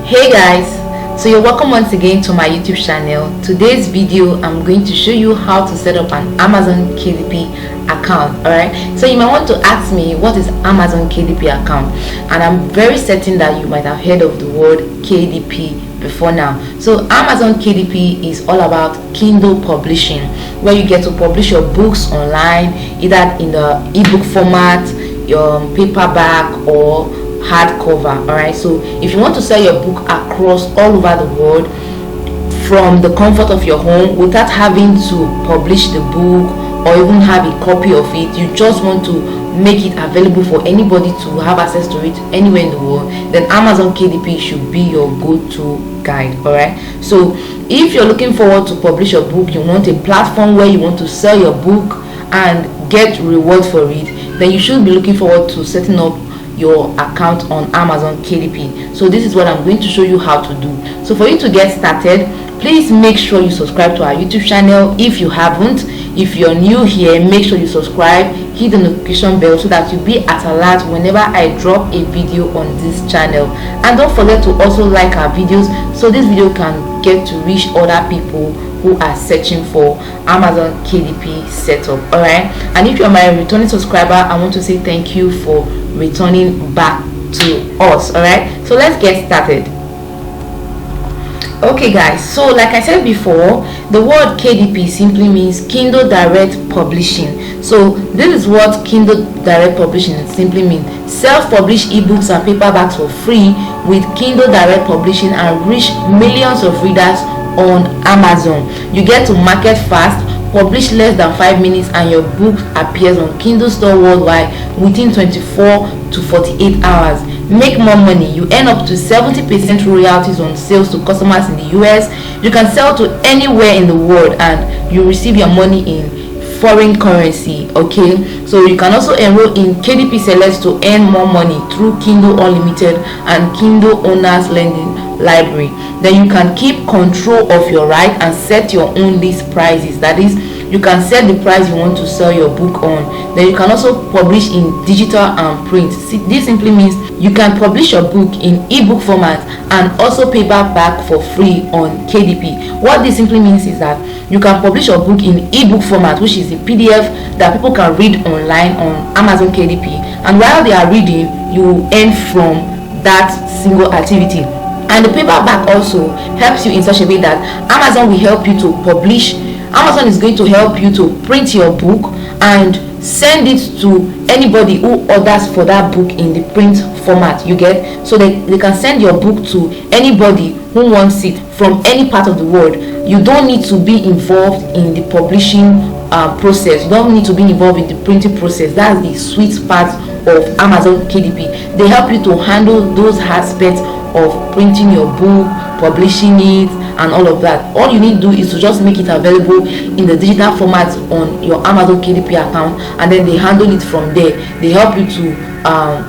Hey guys, so you're welcome once again to my YouTube channel. Today's video I'm going to show you how to set up an Amazon KDP account. Alright, so you might want to ask me, what is Amazon KDP account? And I'm very certain that you might have heard of the word KDP before now. So Amazon KDP is all about Kindle publishing, where you get to publish your books online, either in the ebook format, your paperback, or hardcover. All right, so if you want to sell your book across all over the world from the comfort of your home without having to publish the book or even have a copy of it, you just want to make it available for anybody to have access to it anywhere in the world, then Amazon KDP should be your go-to guide. All right, so if you're looking forward to publish your book, you want a platform where you want to sell your book and get reward for it, then you should be looking forward to setting up your account on Amazon KDP. So this is what I'm going to show you how to do. So for you to get started, please make sure you subscribe to our YouTube channel if you haven't. If you're new here, make sure you subscribe, hit the notification bell so that you'll be at alert whenever I drop a video on this channel. And don't forget to also like our videos so this video can get to reach other people who are searching for Amazon KDP setup. All right, and if you're my returning subscriber, I want to say thank you for returning back to us. All right, so let's get started. Okay guys, so like I said before, the word KDP simply means Kindle Direct Publishing. So this is what Kindle Direct Publishing simply means: self-publish ebooks and paperbacks for free with Kindle Direct Publishing and reach millions of readers on Amazon. You get to market fast, publish less than 5 minutes, and your book appears on Kindle store worldwide within 24 to 48 hours. Make more money. You earn up to 70% royalties on sales to customers in the US. You can sell to anywhere in the world and you receive your money in foreign currency. Okay, so you can also enroll in KDP Select to earn more money through Kindle Unlimited and Kindle Owners Lending Library. Then you can keep control of your right and set your own list prices. That is, you can set the price you want to sell your book on. Then you can also publish in digital and print. See, this simply means you can publish your book in ebook format and also paperback for free on KDP. What this simply means is that you can publish your book in ebook format, which is the PDF that people can read online on Amazon KDP, and while they are reading, you earn from that single activity. And the paperback also helps you in such a way that Amazon will help you to publish. Amazon is going to help you to print your book and send it to anybody who orders for that book in the print format. You get, so they can send your book to anybody who wants it from any part of the world. You don't need to be involved in the publishing process. You don't need to be involved in the printing process. That's the sweet part of Amazon KDP. They help you to handle those aspects of printing your book, publishing it, and all of that. All you need to do is to just make it available in the digital format on your Amazon KDP account, and then they handle it from there. They help you to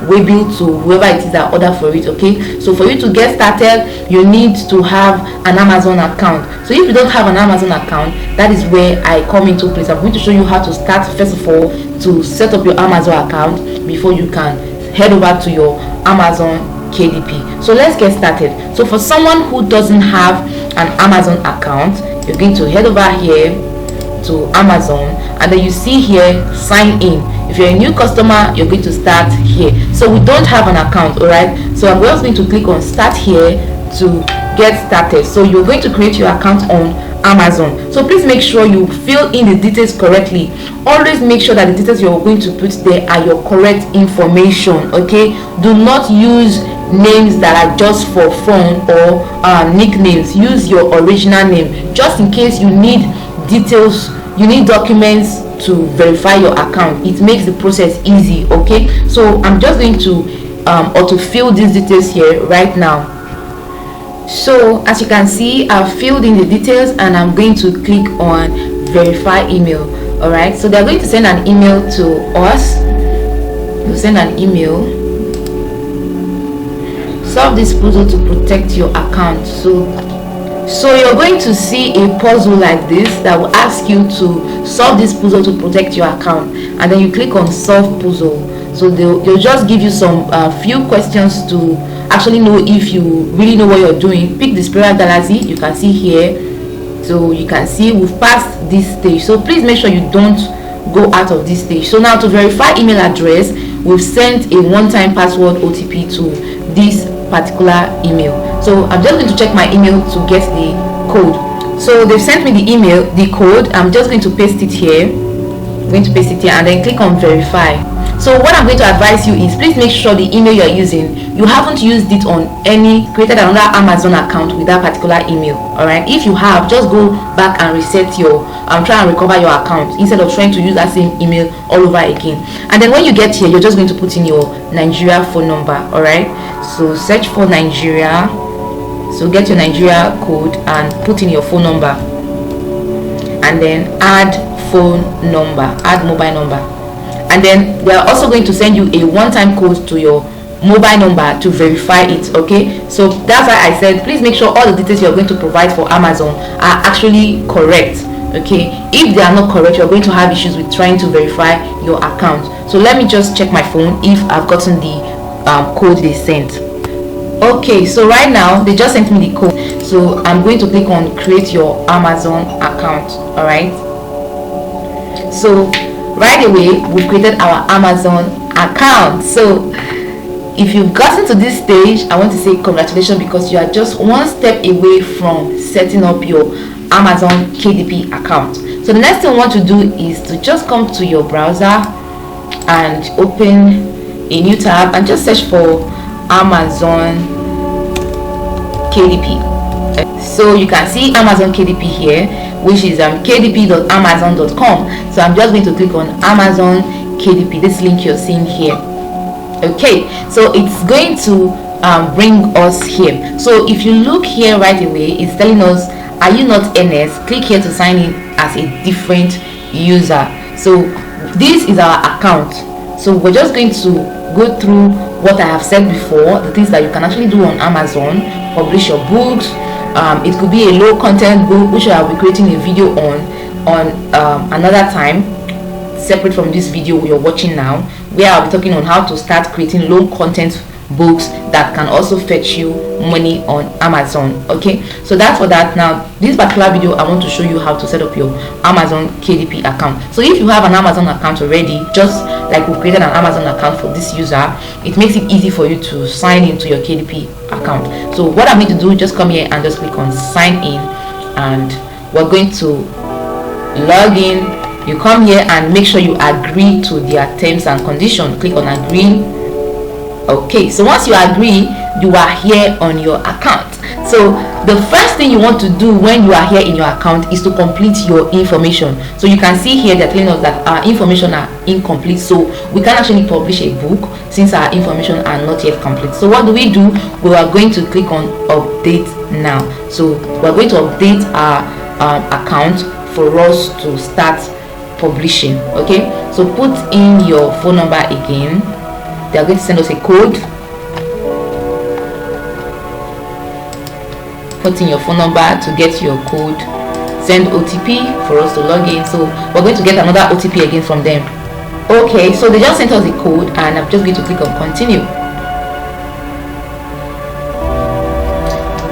waybill to whoever it is that order for it. Okay, so for you to get started, you need to have an Amazon account. So if you don't have an Amazon account, that is where I come into place. I'm going to show you how to start first of all to set up your Amazon account before you can head over to your Amazon KDP. So let's get started. So for someone who doesn't have an Amazon account, you're going to head over here to Amazon, and then you see here sign in. If you're a new customer, you're going to start here. So we don't have an account, all right? So I'm just going to click on start here to get started. So you're going to create your account on Amazon. So please make sure you fill in the details correctly. Always make sure that the details you're going to put there are your correct information. Okay, do not use names that are just for fun or nicknames. Use your original name, just in case you need details, you need documents to verify your account. It makes the process easy. Okay, so I'm just going to autofill these details here right now. So as you can see, I've filled in the details and I'm going to click on verify email. All right, so they're going to send an email to us. They'll send an email. Solve this puzzle to protect your account. So you're going to see a puzzle like this that will ask you to solve this puzzle to protect your account, and then you click on solve puzzle. So they'll just give you some few questions to actually know if you really know what you're doing, pick the spiral galaxy. You can see here, so you can see we've passed this stage. So please make sure you don't go out of this stage. So now to verify email address, we've sent a one-time password OTP to this particular email. So I'm just going to check my email to get the code. So they've sent me the email, the code. I'm just going to paste it here. I'm going to paste it here and then click on verify. So what I'm going to advise you is, please make sure the email you're using, you haven't used it on created another Amazon account with that particular email. All right, if you have, just go back and reset your try and recover your account instead of trying to use that same email all over again. And then when you get here, you're just going to put in your Nigeria phone number. All right, so search for Nigeria. So get your Nigeria code and put in your phone number, and then add phone number, add mobile number. And then they are also going to send you a one-time code to your mobile number to verify it. Okay, so that's why I said please make sure all the details you're going to provide for Amazon are actually correct. Okay, if they are not correct, you're going to have issues with trying to verify your account. So let me just check my phone if I've gotten the code they sent. Okay, so right now they just sent me the code, so I'm going to click on create your Amazon account. All right, so right away we've created our Amazon account. So if you've gotten to this stage, I want to say congratulations, because you are just one step away from setting up your Amazon KDP account. So the next thing we want to do is to just come to your browser and open a new tab and just search for Amazon KDP. So you can see Amazon KDP here, which is kdp.amazon.com. so I'm just going to click on Amazon KDP, this link you're seeing here. Okay, so it's going to bring us here. So if you look here right away, it's telling us, are you not NS? Click here to sign in as a different user. So this is our account. So we're just going to go through what I have said before, the things that you can actually do on Amazon. Publish your books. It could be a low content book, which I'll be creating a video on another time, separate from this video you're watching now, where I'll be talking on how to start creating low content books that can also fetch you money on Amazon. Okay, so that's for that. Now this particular video I want to show you how to set up your Amazon KDP account. So if you have an Amazon account already, just like we created an Amazon account for this user, it makes it easy for you to sign into your KDP account. So what I'm going to do, just come here and just click on sign in, and we're going to log in. You come here and make sure you agree to their terms and conditions. Click on agree. Okay, so once you agree, you are here on your account. So the first thing you want to do when you are here in your account is to complete your information. So you can see here they're telling us that our information are incomplete, so we can actually publish a book since our information are not yet complete. So what do? We are going to click on update now. So we're going to update our account for us to start publishing. Okay, so put in your phone number again. They are going to send us a code. Put in your phone number to get your code. Send OTP for us to log in. So we're going to get another OTP again from them. Okay, so they just sent us the code, and I'm just going to click on continue.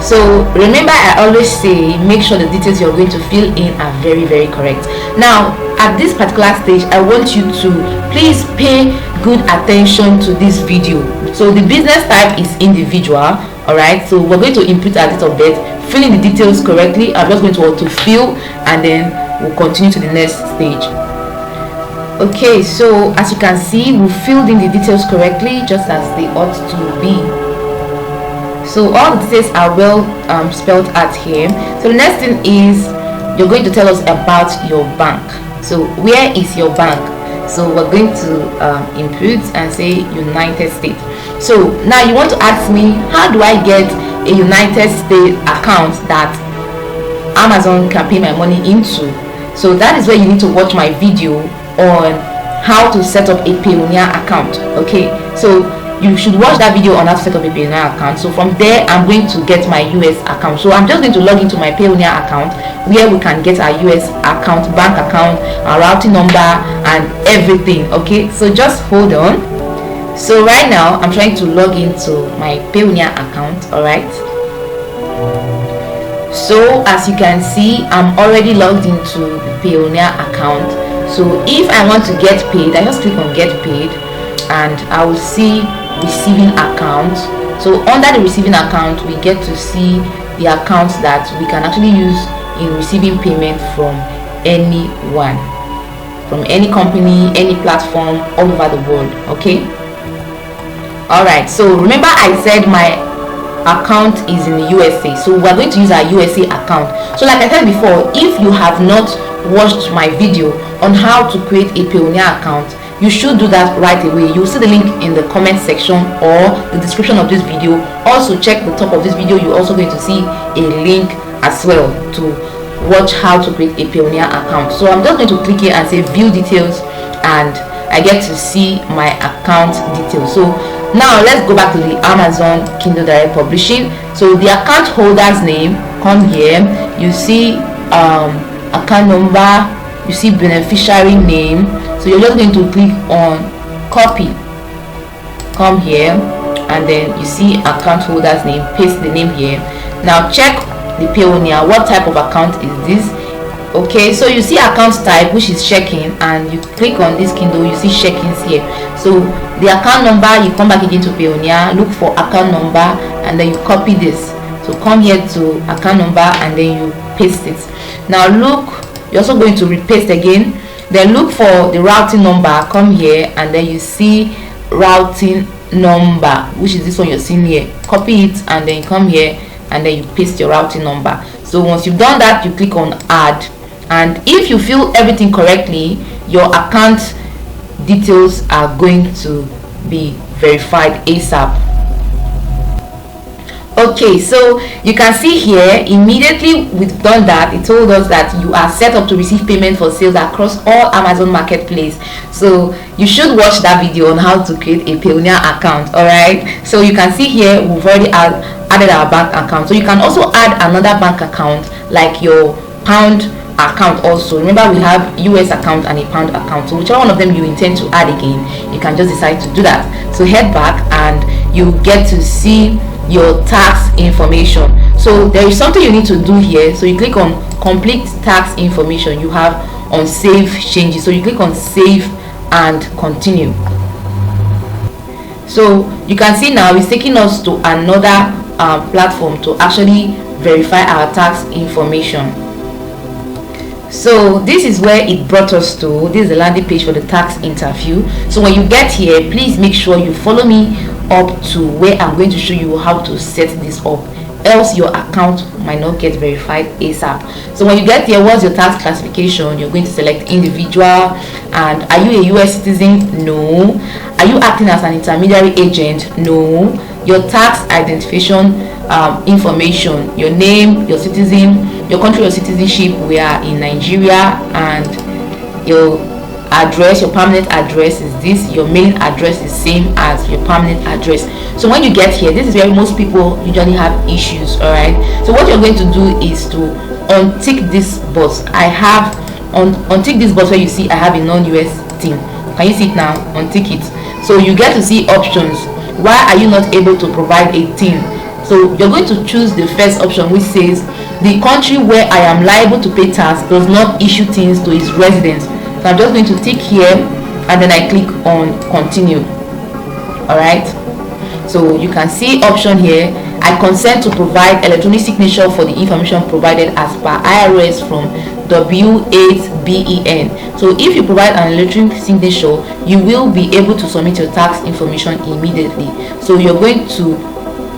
So remember, I always say make sure the details you're going to fill in are very, very correct. Now at this particular stage, I want you to please pay good attention to this video. So the business type is individual. All right, so we're going to input our date of birth, fill in the details correctly. I'm just going to fill, and then we'll continue to the next stage. Okay, so as you can see, we filled in the details correctly, just as they ought to be. So all the details are well spelled out here. So the next thing is you're going to tell us about your bank. So where is your bank? So we're going to input and say United States. So now you want to ask me, how do I get a United States account that Amazon can pay my money into? So that is where you need to watch my video on how to set up a Payoneer account. Okay, so you should watch that video on how to set up a Payoneer account. So from there, I'm going to get my US account. So I'm just going to log into my Payoneer account, where we can get our US account, bank account, our routing number, and everything. Okay, so just hold on. So right now I'm trying to log into my Payoneer account. All right, so as you can see, I'm already logged into the Payoneer account. So if I want to get paid, I just click on get paid and I will see receiving account. So under the receiving account, we get to see the accounts that we can actually use in receiving payment from anyone, from any company, any platform all over the world. Okay, all right, so remember I said my account is in the USA, so we're going to use our USA account. So like I said before, if you have not watched my video on how to create a Payoneer account, you should do that right away. You'll see the link in the comment section or the description of this video. Also check the top of this video, you're also going to see a link as well to watch how to create a Payoneer account. So I'm just going to click here and say view details, and I get to see my account details. So now let's go back to the Amazon Kindle Direct Publishing. So the account holder's name, come here, you see account number, you see beneficiary name. So you're just going to click on copy, come here, and then you see account holder's name, paste the name here. Now check the Payoneer, what type of account is this? Okay, so you see account type, which is checking, and you click on this Kindle, you see check-ins here. So the account number, you come back again to Payoneer, look for account number, and then you copy this. So come here to account number and then you paste it. Now look, you're also going to repaste again, then look for the routing number, come here, and then you see routing number, which is this one you're seeing here. Copy it and then come here and then you paste your routing number. So once you've done that, you click on add, and if you fill everything correctly, your account details are going to be verified ASAP. Okay, so you can see here, immediately we've done that, it told us that you are set up to receive payment for sales across all Amazon Marketplace. So you should watch that video on how to create a Payoneer account. All right, so you can see here we've already added our bank account. So you can also add another bank account like your pound account. Also remember, we have US account and a pound account, so whichever one of them you intend to add again, you can just decide to do that. So head back and you get to see your tax information. So there is something you need to do here. So you click on complete tax information, you have on save changes, so you click on save and continue. So you can see now it's taking us to another platform to actually verify our tax information. So this is where it brought us to. This is the landing page for the tax interview. So when you get here, please make sure you follow me up to where I'm going to show you how to set this up, else your account might not get verified ASAP. So when you get here, what's your tax classification? You're going to select individual, and are you a US citizen? No. Are you acting as an intermediary agent? No. Your tax identification information, your name, your citizen, your country of citizenship, we are in Nigeria, and your address, your permanent address is this, your mailing address is same as your permanent address. So when you get here, this is where most people usually have issues. All right, so what you're going to do is to untick this box. I have untick this box where you see I have a non-US thing. Can you see it now? Untick it. So you get to see options. Why are you not able to provide a thing? So you're going to choose the first option, which says the country where I am liable to pay tax does not issue things to its residents. So I'm just going to tick here and then I click on continue. All right, so you can see option here, I consent to provide electronic signature for the information provided as per IRS from W8BEN. So if you provide an electronic signature, you will be able to submit your tax information immediately. So you're going to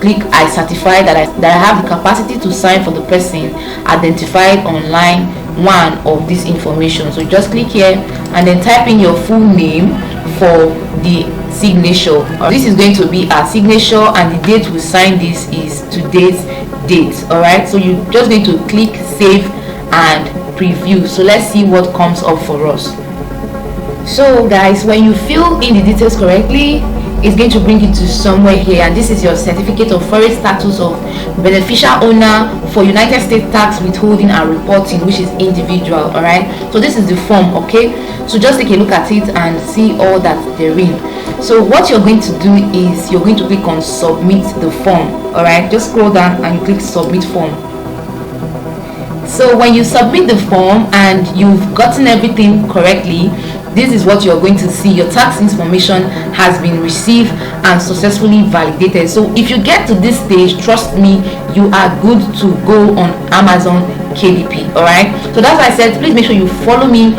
click I certify that I have the capacity to sign for the person identified on line 1 of this information. So you just click here and then type in your full name for the signature. This is going to be our signature, and the date we sign this is today's date. All right, so you're just going to click save and preview. So let's see what comes up for us. So guys, when you fill in the details correctly, it's going to bring you to somewhere here, and this is your certificate of foreign status of beneficial owner for United States tax withholding and reporting, which is individual. All right, so this is the form. Okay, so just take a look at it and see all that they're in. So what you're going to do is you're going to click on submit the form. All right, just scroll down and click submit form. So when you submit the form and you've gotten everything correctly, this is what you're going to see. Your tax information has been received and successfully validated. So if you get to this stage, trust me, you are good to go on Amazon KDP. All right, so that's why I said please make sure you follow me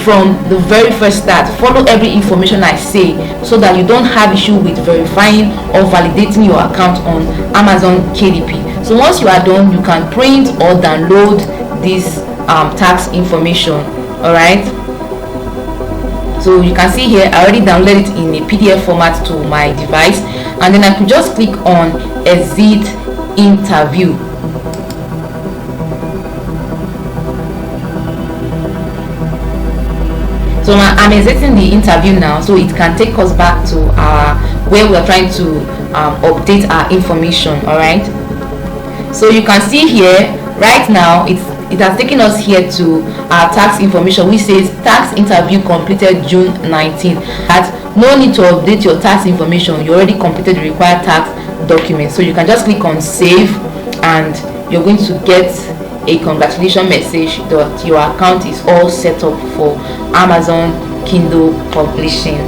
from the very first start. Follow every information I say so that you don't have issue with verifying or validating your account on Amazon KDP. So once you are done, you can print or download this tax information. All right, so you can see here I already downloaded it in a PDF format to my device, and then I could just click on exit interview. So I'm exiting the interview now, so it can take us back to where we are trying to update our information. All right, so you can see here right now it has taken us here to our tax information, which says tax interview completed June 19th. No need to update your tax information, you already completed the required tax document. So you can just click on save and you're going to get a congratulations message that your account is all set up for Amazon Kindle publishing.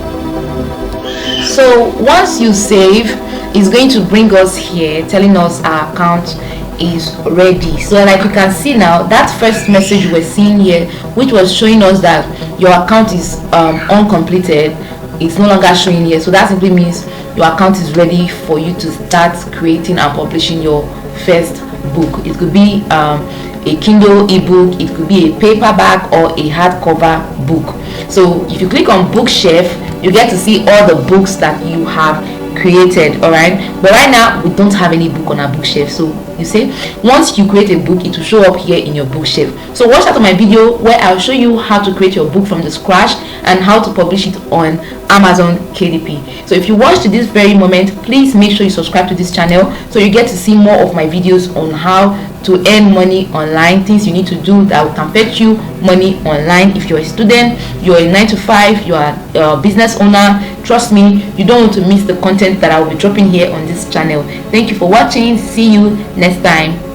So once you save, it's going to bring us here telling us our account is ready. So like you can see now, that first message we're seeing here, which was showing us that your account is uncompleted, it's no longer showing here. So that simply means your account is ready for you to start creating and publishing your first book. It could be a Kindle ebook, it could be a paperback or a hardcover book. So if you click on bookshelf, you get to see all the books that you have created. All right, but right now we don't have any book on our bookshelf. So you see, once you create a book, it will show up here in your bookshelf. So watch out on my video where I'll show you how to create your book from the scratch and how to publish it on Amazon KDP. So if you watch to this very moment, please make sure you subscribe to this channel so you get to see more of my videos on how to earn money online, things you need to do that can fetch you money online. If you're a student, you're a 9-to-5, you are a business owner, trust me, you don't want to miss the content that I will be dropping here on this channel. Thank you for watching. See you next time.